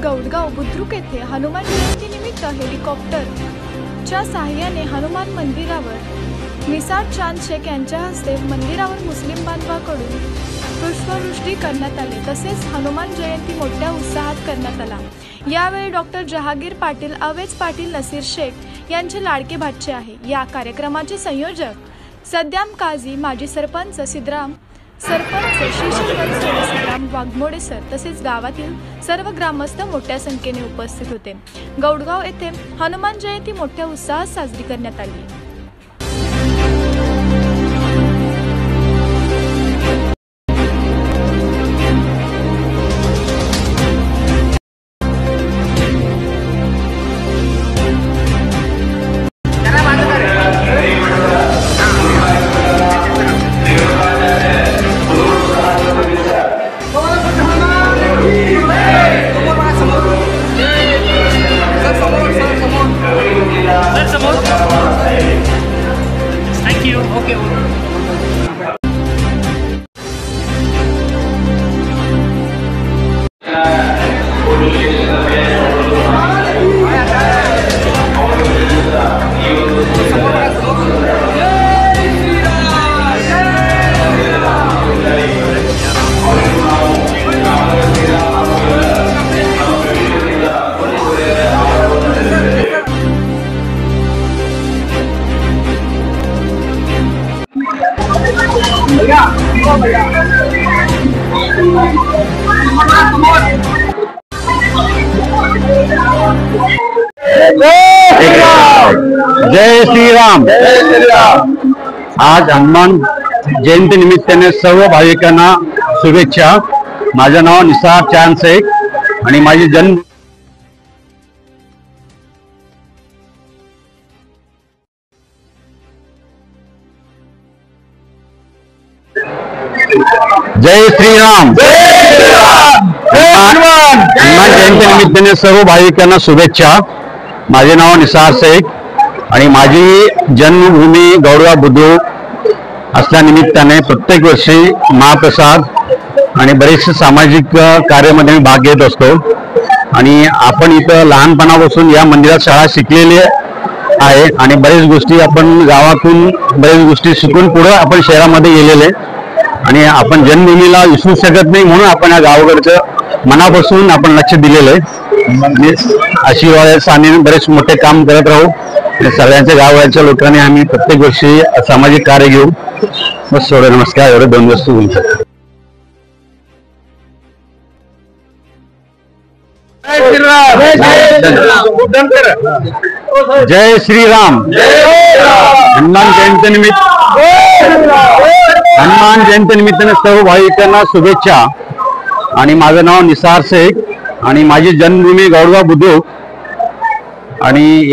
गौडगाव बुद्रुक येथे हनुमान जयंतीनिमित्त हेलिकॉप्टरच्या सहाय्याने हनुमान मंदिरावर निसार चांद शेख यांच्या हस्ते मंदिरावर मुस्लिम बांधवांकडून पुष्पवृष्टी करण्यात आली। तसेच हनुमान जयंती मोठ्या उत्साहात करण्यात आला। यावेळी डॉक्टर जहागीर पाटील, अवेज पाटील, नसीर शेख यांचे लाडके भाचे आहे। या कार्यक्रमाचे संयोजक सद्दाम काझी, माजी सरपंच सिद्धराम, सरपंच श्रीशंकर सर, सिद्धराम वाघमोडे सर तसेच गावातील सर्व ग्रामस्थ मोठ्या संख्येने उपस्थित होते। गौडगाव येथे हनुमान जयंती मोठ्या उत्साहात साजरी करण्यात आली। जय श्री राम। आज हनुमान जयंती निमित्ताने सर्व भाविकांना शुभेच्छा। माझे नाव निसार चांद शेख आणि माझी जन्म जय श्रीराम। हनुमान जयंती निमित्ताने सर्व भाविकांना शुभेच्छा। माझे नाव निसार शेख आणि माझी जन्मभूमी गौडगाव बुद्रुक असल्यानिमित्ताने प्रत्येक वर्षी महाप्रसाद आणि बरेचसे सामाजिक कार्यामध्ये मी भाग घेत असतो। आणि आपण इथं लहानपणापासून या मंदिरात शाळा शिकलेली आहे आणि बरेच गोष्टी आपण गावातून बरेच गोष्टी शिकून पुढे आपण शहरामध्ये गेलेले आणि आपण जन्मभूमीला विसरू शकत नाही, म्हणून आपण या गावाकडचं मनापासून आपण लक्ष दिलेलं आहे। आशीर्वादाचं आणि बरेच मोठे काम करत राहू। सगळ्यांच्या गावाच्या लोकांनी आम्ही प्रत्येक वर्षी सामाजिक कार्य घेऊ। बस थोडं नमस्कार, एवढे 2 वस्तू बोलतो। जय श्रीराम। हनुमान जयंती निमित्ताने सर्व भाविकांना शुभेच्छा। आणि माझं नाव निसार शेख आणि माझी जन्मभूमी गौडगाव बुद्रुक आणि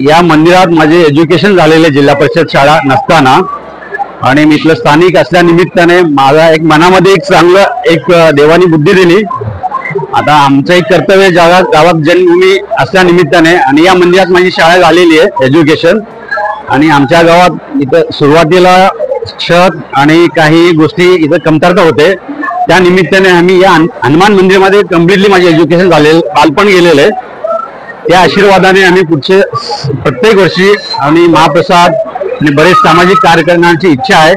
या मंदिरात माझे एज्युकेशन झालेले जिल्हा परिषद शाळा नसताना आणि मी इथलं स्थानिक असल्यानिमित्ताने माझा एक मनामध्ये एक चांगलं एक देवानी बुद्धी दिली। आता आमचं एक कर्तव्य गावात जन्मभूमी असल्यानिमित्ताने आणि या मंदिरात माझी शाळा झालेली आहे एज्युकेशन। आणि आमच्या गावात इथं सुरुवातीला छत आणि काही गोष्टी इथं कमतरता होते, त्या निमित्ताने आम्ही या हनुमान मंदिरामध्ये कम्प्लिटली माझे एज्युकेशन झालेलं, बालपण गेलेलं आहे। त्या आशीर्वादाने आम्ही पुढचे प्रत्येक वर्षी आणि महाप्रसाद आणि बरेच सामाजिक कार्य करण्याची इच्छा आहे।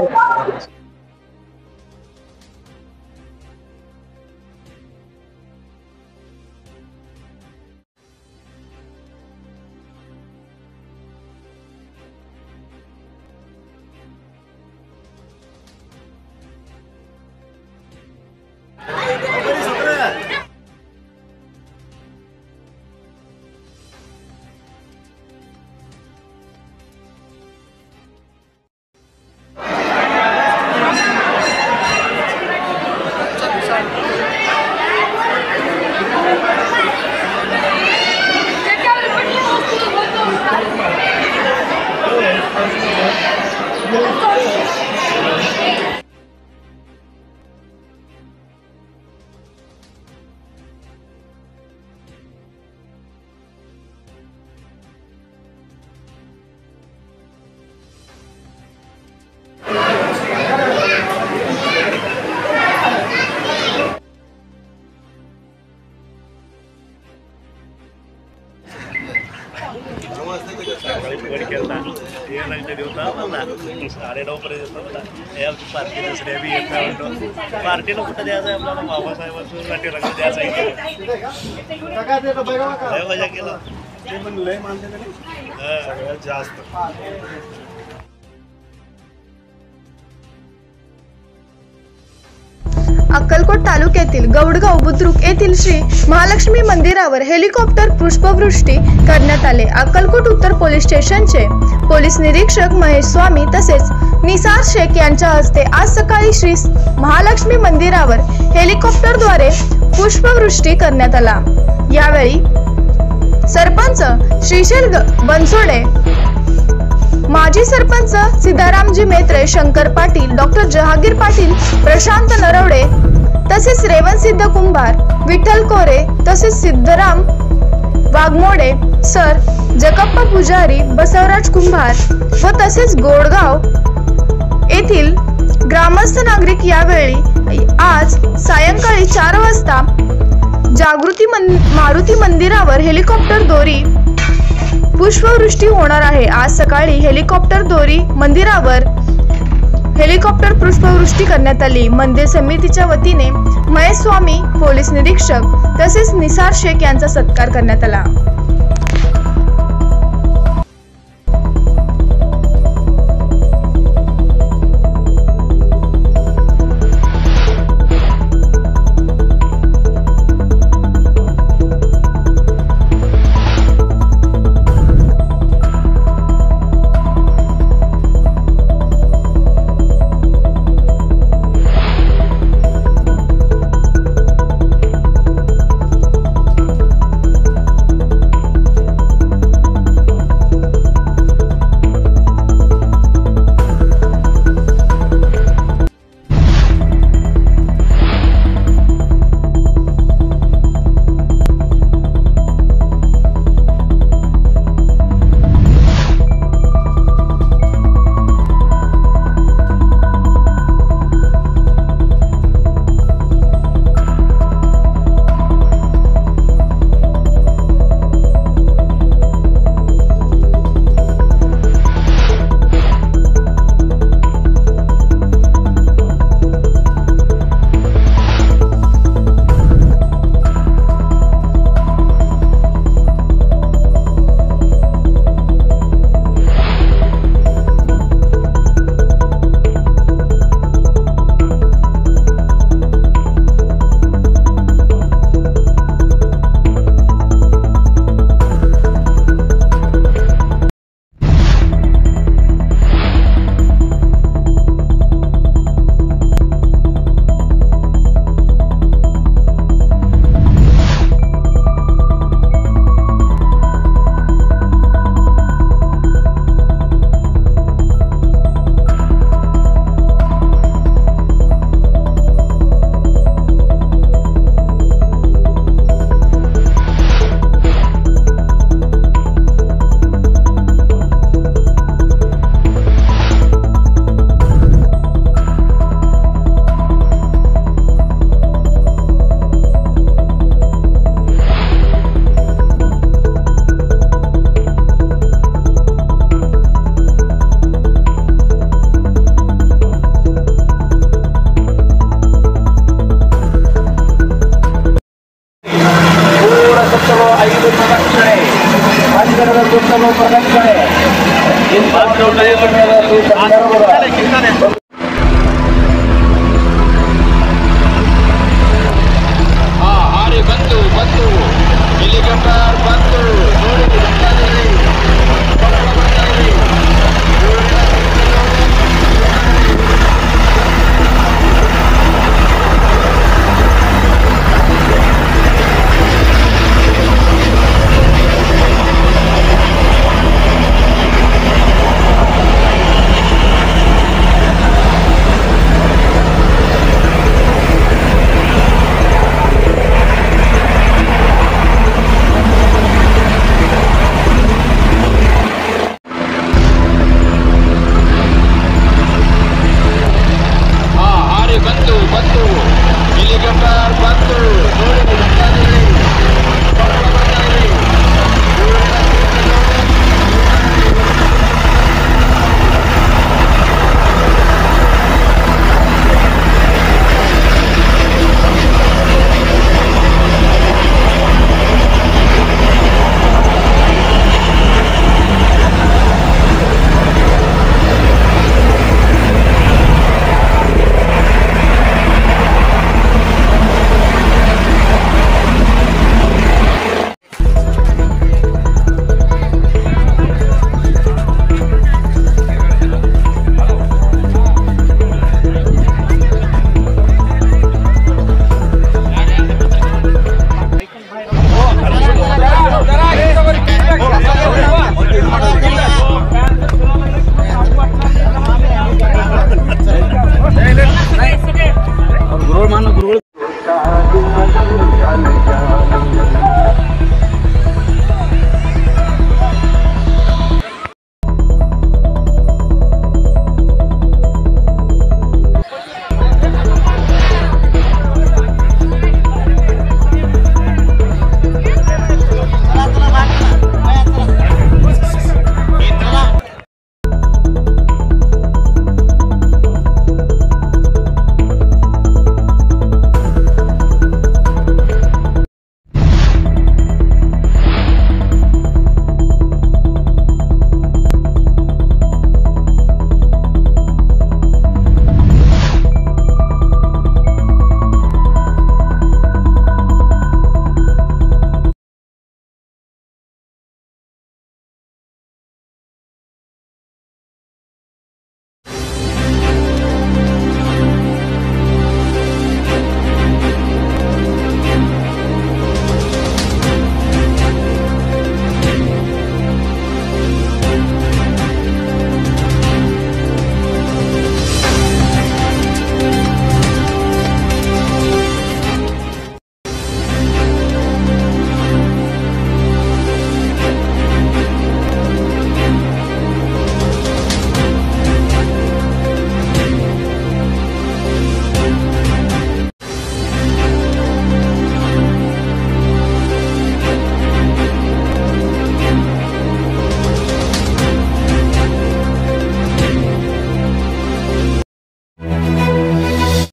सकाळी फोन केला हे नंतर देवता मला 9:30 पर्यंत मला हे आमची पार्टी दुसऱ्या बी येत नाही पार्टीला कुठं द्यायचं आहे आपल्याला बाबासाहेबांचं नाट्यरंग द्यायचं आहे लय मजा केलं ते पण लय मानते सगळ्यात जास्त अक्कलकोट तालुक्यातील गौडगाव बुद्रुक येथील श्री महालक्ष्मी मंदिरावर हेलिकॉप्टर पुष्पवृष्टी करण्यात आले। अक्कलकोट उत्तर पोलीस स्टेशनचे पोलीस निरीक्षक महेश स्वामी तसेच निसार शेख यांच्या हस्ते आज सकाळी श्री महालक्ष्मी मंदिरावर हेलिकॉप्टरद्वारे पुष्पवृष्टी करण्यात आला। यावेळी सरपंच श्रीशैल बनसोडे, माजी सरपंच सिद्धारामजी मेत्रे, शंकर पाटील, डॉक्टर जहागीर पाटील, प्रशांत नरवडे तसेच रेवण सिद्ध कुंभार, विठ्ठल कोरे तसेच सिद्धराम वाघमोडे सर, जगप्पा पुजारी, बसवराज कुंभार व तसेच गोडगाव येथील ग्रामस्थ नागरिक यावेळी आज सायंकाळी 4 वाजता जागृती मारुती मंदिरावर हेलिकॉप्टर दोरी पुष्पवृष्टी होणार आहे। आज सकाळी हेलिकॉप्टर दोरी मंदिरावर हेलिकॉप्टर पुष्पवृष्टी करण्यात आली। मंदिर समितीच्या वतीने महेश स्वामी पोलीस निरीक्षक तसेच निसार शेख यांचा सत्कार करण्यात आला। प्रकाश